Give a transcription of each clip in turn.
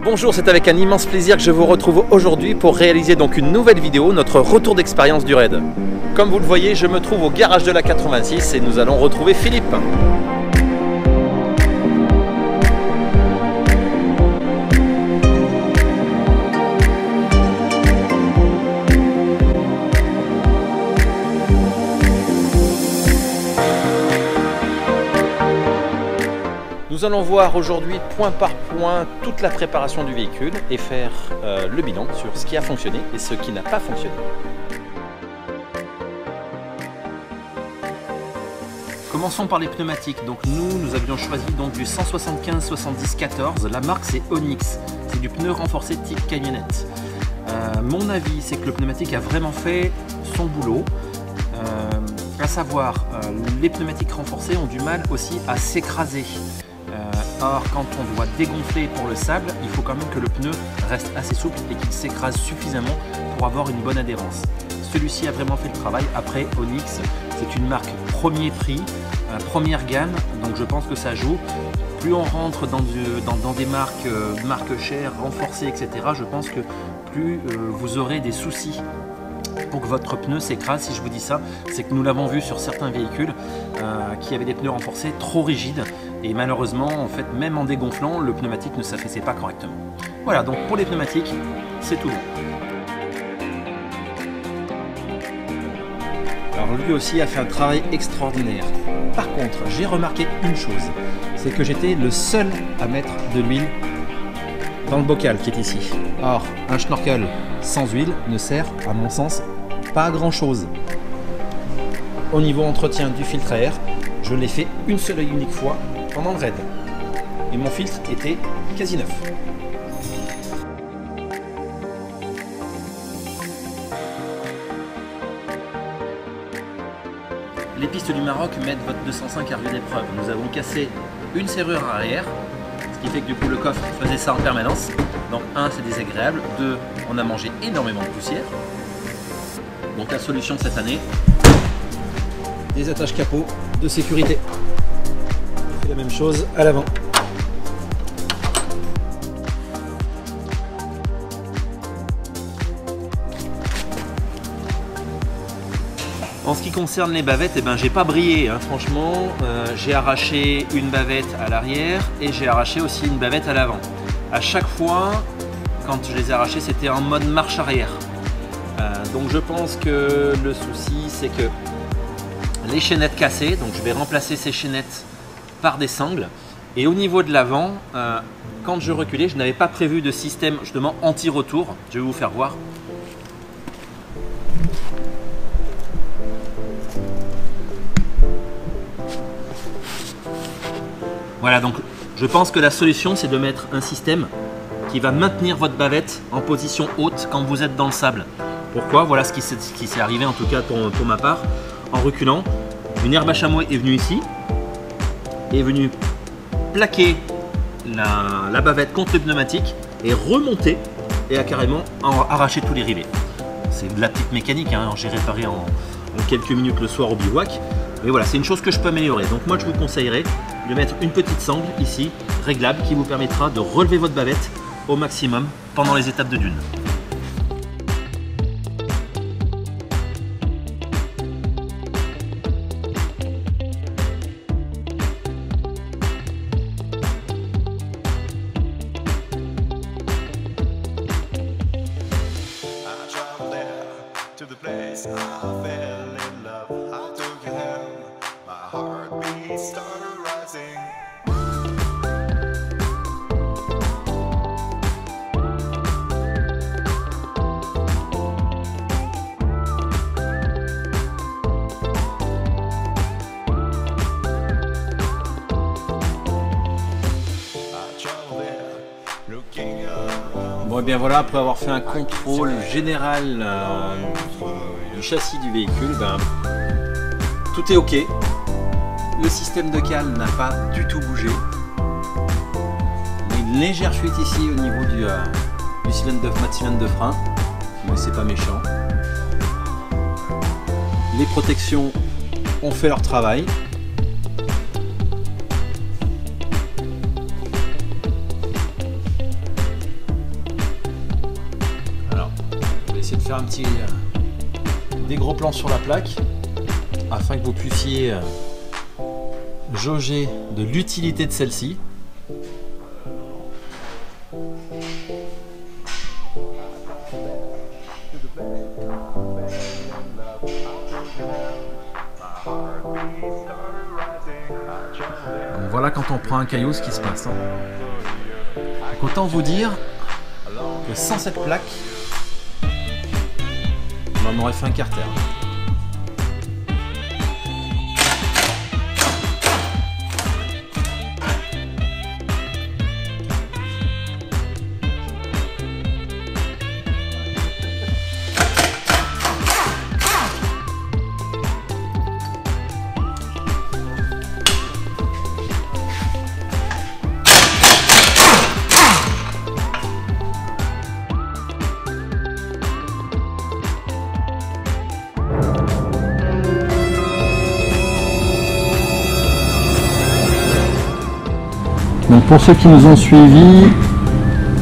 Bonjour, c'est avec un immense plaisir que je vous retrouve aujourd'hui pour réaliser donc une nouvelle vidéo, notre retour d'expérience du raid. Comme vous le voyez, je me trouve au garage de la 86 et nous allons retrouver Philippe. Nous allons voir aujourd'hui point par point toute la préparation du véhicule et faire le bilan sur ce qui a fonctionné et ce qui n'a pas fonctionné. Commençons par les pneumatiques. Donc nous avions choisi donc du 175/70/14. La marque c'est Onyx. C'est du pneu renforcé type camionnette. Mon avis c'est que le pneumatique a vraiment fait son boulot. À savoir, les pneumatiques renforcés ont du mal aussi à s'écraser. Or, quand on doit dégonfler pour le sable, il faut quand même que le pneu reste assez souple et qu'il s'écrase suffisamment pour avoir une bonne adhérence. Celui-ci a vraiment fait le travail. Après, Onyx, c'est une marque premier prix, première gamme, donc je pense que ça joue. Plus on rentre dans des marques chères, renforcées, etc., je pense que plus vous aurez des soucis pour que votre pneu s'écrase. Si je vous dis ça, c'est que nous l'avons vu sur certains véhicules qui avaient des pneus renforcés trop rigides et malheureusement, en fait, même en dégonflant, le pneumatique ne s'affaissait pas correctement. Voilà, donc pour les pneumatiques, c'est tout bon. Alors lui aussi a fait un travail extraordinaire. Par contre, j'ai remarqué une chose, c'est que j'étais le seul à mettre de l'huile dans le bocal qui est ici. Or, un schnorkel sans huile ne sert, à mon sens, pas à grand chose. Au niveau entretien du filtre à air, je l'ai fait une seule et unique fois pendant le raid. Et mon filtre était quasi neuf. Les pistes du Maroc mettent votre 205 à rude épreuve. Nous avons cassé une serrure arrière, ce qui fait que du coup le coffre faisait ça en permanence. Donc 1, c'est désagréable, 2, on a mangé énormément de poussière. Donc la solution cette année, des attaches capot de sécurité. On fait la même chose à l'avant. En ce qui concerne les bavettes, eh ben, j'ai pas brillé, hein, franchement. J'ai arraché une bavette à l'arrière et j'ai arraché aussi une bavette à l'avant. À chaque fois, quand je les ai arrachés, c'était en mode marche arrière. Donc je pense que le souci, c'est que les chaînettes cassées, donc je vais remplacer ces chaînettes par des sangles. Et au niveau de l'avant, quand je reculais, je n'avais pas prévu de système justement anti-retour. Je vais vous faire voir. Voilà, donc je pense que la solution, c'est de mettre un système qui va maintenir votre bavette en position haute quand vous êtes dans le sable. Pourquoi? Voilà ce qui s'est arrivé en tout cas pour ma part. En reculant, une herbe à chameau est venue ici, est venue plaquer la bavette contre le pneumatique et remonter et a carrément arraché tous les rivets. C'est de la petite mécanique, hein, j'ai réparé en quelques minutes le soir au bivouac. Mais voilà, c'est une chose que je peux améliorer. Donc moi je vous conseillerais de mettre une petite sangle ici, réglable, qui vous permettra de relever votre bavette au maximum pendant les étapes de dune. Bon et bien voilà, après avoir fait un contrôle général du châssis du véhicule, ben, tout est ok. Le système de cale n'a pas du tout bougé. Il y a une légère fuite ici au niveau du cylindre de frein, mais c'est pas méchant. Les protections ont fait leur travail. faire un petit des gros plans sur la plaque afin que vous puissiez jauger de l'utilité de celle-ci. Donc voilà quand on prend un caillou ce qui se passe. Donc autant vous dire que sans cette plaque, on en aurait fait un carter. Donc pour ceux qui nous ont suivis,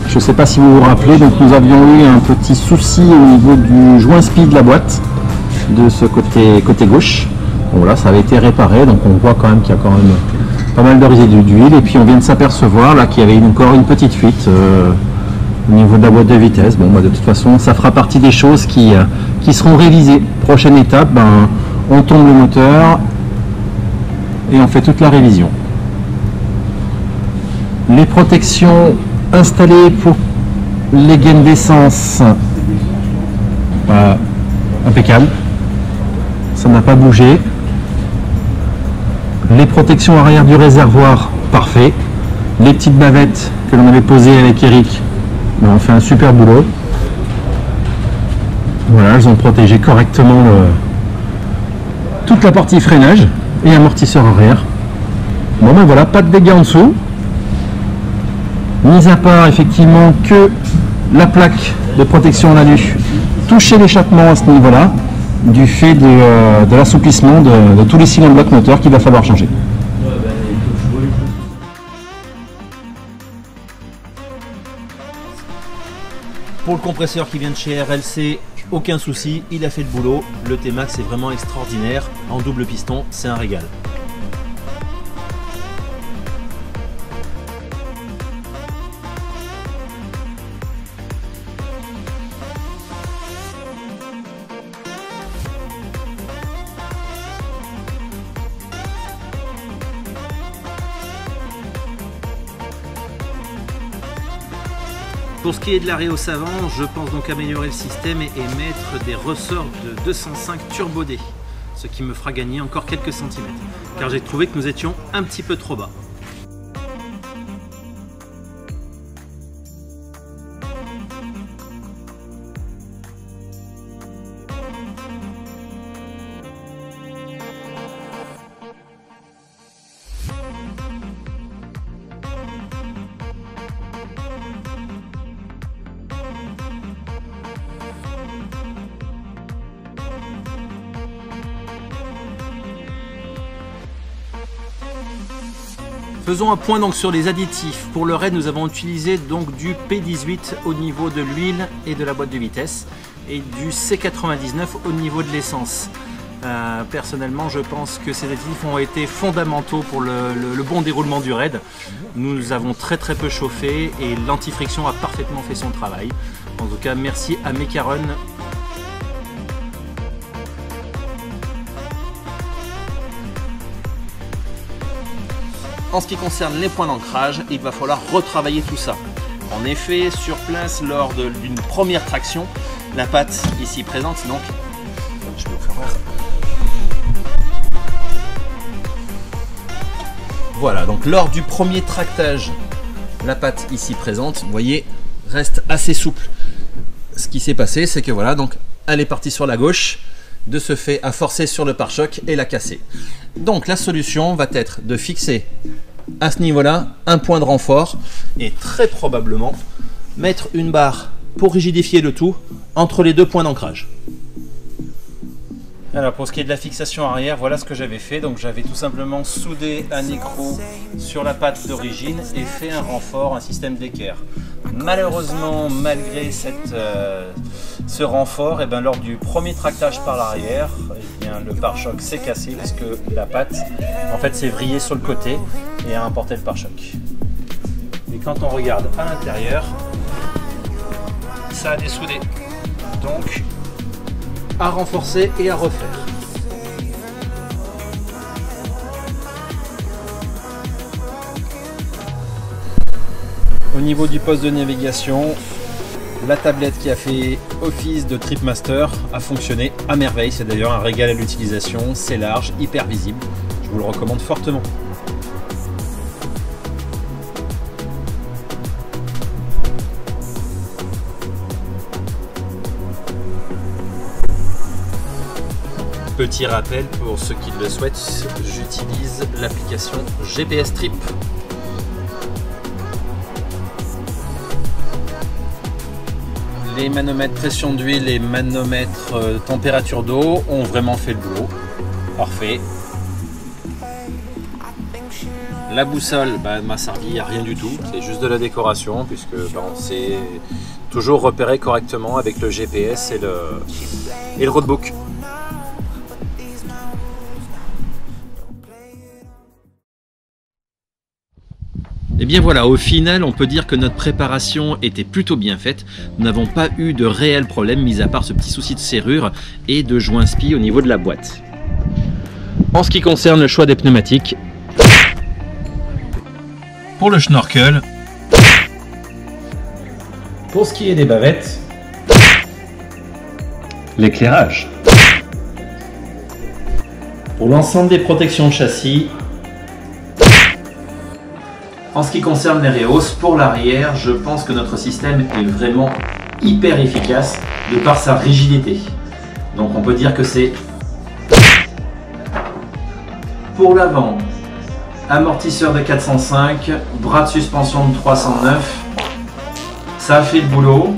je ne sais pas si vous vous rappelez, donc nous avions eu un petit souci au niveau du joint spi de la boîte, de ce côté gauche. Bon, voilà, ça avait été réparé, donc on voit quand même qu'il y a quand même pas mal de résidus d'huile. Et puis on vient de s'apercevoir là qu'il y avait encore une petite fuite au niveau de la boîte de vitesse. Bon, bah, de toute façon, ça fera partie des choses qui seront révisées. Prochaine étape, ben, on tombe le moteur et on fait toute la révision. Les protections installées pour les gaines d'essence, impeccable, ça n'a pas bougé. Les protections arrière du réservoir, parfait. Les petites bavettes que l'on avait posées avec Eric, on fait un super boulot. Voilà, elles ont protégé correctement toute la partie freinage et amortisseur arrière. Bon ben voilà, pas de dégâts en dessous. Mis à part effectivement que la plaque de protection en alu touchait l'échappement à ce niveau-là, du fait de l'assouplissement de tous les cylindres blocs moteurs qu'il va falloir changer. Pour le compresseur qui vient de chez RLC, aucun souci, il a fait le boulot. Le T-Max est vraiment extraordinaire, en double piston, c'est un régal. Pour ce qui est de la réhausse avant, je pense donc améliorer le système et mettre des ressorts de 205 Turbo D, ce qui me fera gagner encore quelques centimètres, car j'ai trouvé que nous étions un petit peu trop bas. Faisons un point donc sur les additifs. Pour le raid, nous avons utilisé donc du P18 au niveau de l'huile et de la boîte de vitesse et du C99 au niveau de l'essence. Personnellement, je pense que ces additifs ont été fondamentaux pour le bon déroulement du raid. Nous avons très peu chauffé et l'antifriction a parfaitement fait son travail. En tout cas, merci à Mecaron. En ce qui concerne les points d'ancrage, il va falloir retravailler tout ça. En effet, sur place, lors d'une première traction, la patte ici présente, donc je vais vous faire voir. Voilà, donc lors du premier tractage, la patte ici présente, vous voyez, reste assez souple. Ce qui s'est passé, c'est que voilà, donc elle est partie sur la gauche, de ce fait à forcer sur le pare-choc et la casser. Donc la solution va être de fixer à ce niveau-là un point de renfort et très probablement mettre une barre pour rigidifier le tout entre les deux points d'ancrage. Alors pour ce qui est de la fixation arrière, voilà ce que j'avais fait. Donc j'avais tout simplement soudé un écrou sur la patte d'origine et fait un renfort, un système d'équerre. Malheureusement, malgré Ce renfort, lors du premier tractage par l'arrière, le pare-choc s'est cassé parce que la patte en fait s'est vrillée sur le côté et a importé le pare-choc. Et quand on regarde à l'intérieur, ça a dessoudé. Donc à renforcer et à refaire. Au niveau du poste de navigation, la tablette qui a fait office de Tripmaster a fonctionné à merveille. C'est d'ailleurs un régal à l'utilisation, c'est large, hyper visible. Je vous le recommande fortement. Petit rappel pour ceux qui le souhaitent, j'utilise l'application GPS Trip. Les manomètres pression d'huile et manomètres température d'eau ont vraiment fait le boulot. Parfait. La boussole m'a servi à rien du tout, c'est juste de la décoration puisque on s'est toujours repéré correctement avec le GPS et le roadbook. Et bien voilà, au final, on peut dire que notre préparation était plutôt bien faite. Nous n'avons pas eu de réels problèmes, mis à part ce petit souci de serrure et de joint spi au niveau de la boîte. En ce qui concerne le choix des pneumatiques, pour le schnorkel, pour ce qui est des bavettes, l'éclairage, pour l'ensemble des protections de châssis, en ce qui concerne les Reos, pour l'arrière, je pense que notre système est vraiment hyper efficace de par sa rigidité. Donc on peut dire que c'est pour l'avant, amortisseur de 405, bras de suspension de 309. Ça a fait le boulot.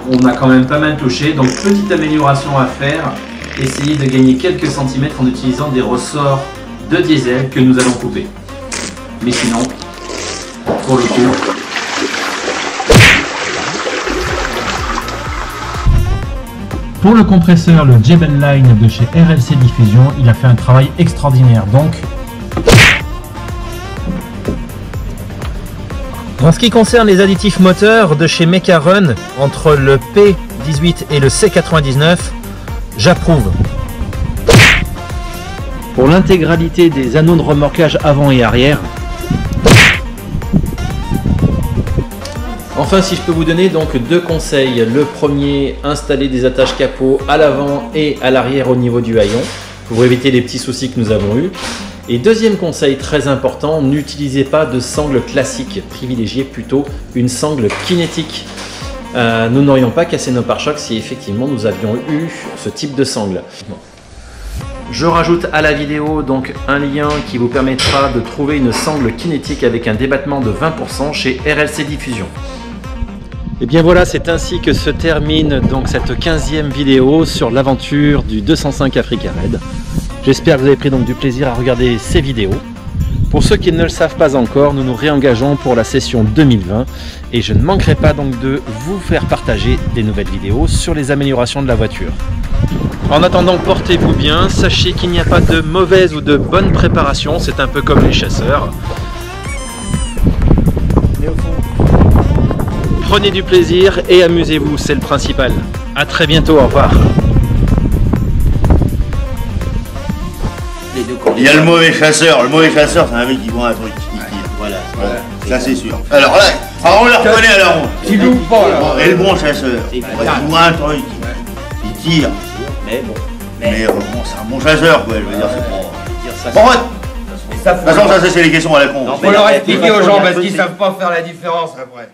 On a quand même pas mal touché, donc petite amélioration à faire. Essayez de gagner quelques centimètres en utilisant des ressorts de diesel que nous allons couper. Mais sinon, pour le coup, pour le compresseur, le Jebel Line de chez RLC Diffusion, il a fait un travail extraordinaire. Donc, en ce qui concerne les additifs moteurs de chez Mekarun, entre le P18 et le C99, j'approuve. Pour l'intégralité des anneaux de remorquage avant et arrière, enfin, si je peux vous donner donc deux conseils. Le premier, installer des attaches capot à l'avant et à l'arrière au niveau du haillon pour éviter les petits soucis que nous avons eus. Et deuxième conseil très important, n'utilisez pas de sangle classique, privilégiez plutôt une sangle kinétique. Nous n'aurions pas cassé nos pare-chocs si effectivement nous avions eu ce type de sangle. Je rajoute à la vidéo donc un lien qui vous permettra de trouver une sangle kinétique avec un débattement de 20% chez RLC Diffusion. Et bien voilà, c'est ainsi que se termine donc cette 15e vidéo sur l'aventure du 205 Africa Red. J'espère que vous avez pris donc du plaisir à regarder ces vidéos. Pour ceux qui ne le savent pas encore, nous nous réengageons pour la session 2020 et je ne manquerai pas donc de vous faire partager des nouvelles vidéos sur les améliorations de la voiture. En attendant, portez-vous bien, sachez qu'il n'y a pas de mauvaise ou de bonne préparation, c'est un peu comme les chasseurs. Mais au fond, prenez du plaisir et amusez-vous, c'est le principal. A très bientôt, au revoir. Il y a le mauvais chasseur. Le mauvais chasseur, c'est un mec qui voit un truc, qui tire. Voilà. Ça c'est sûr. Alors là, on le reconnaît alors. Tu loues pas là. Et le bon chasseur, il voit un truc, il tire. Mais bon. Mais bon, c'est un bon chasseur, quoi. Je veux dire, c'est pas. Bon, de toute façon, ça c'est les questions à la con. Faut leur expliquer aux gens parce qu'ils savent pas faire la différence après.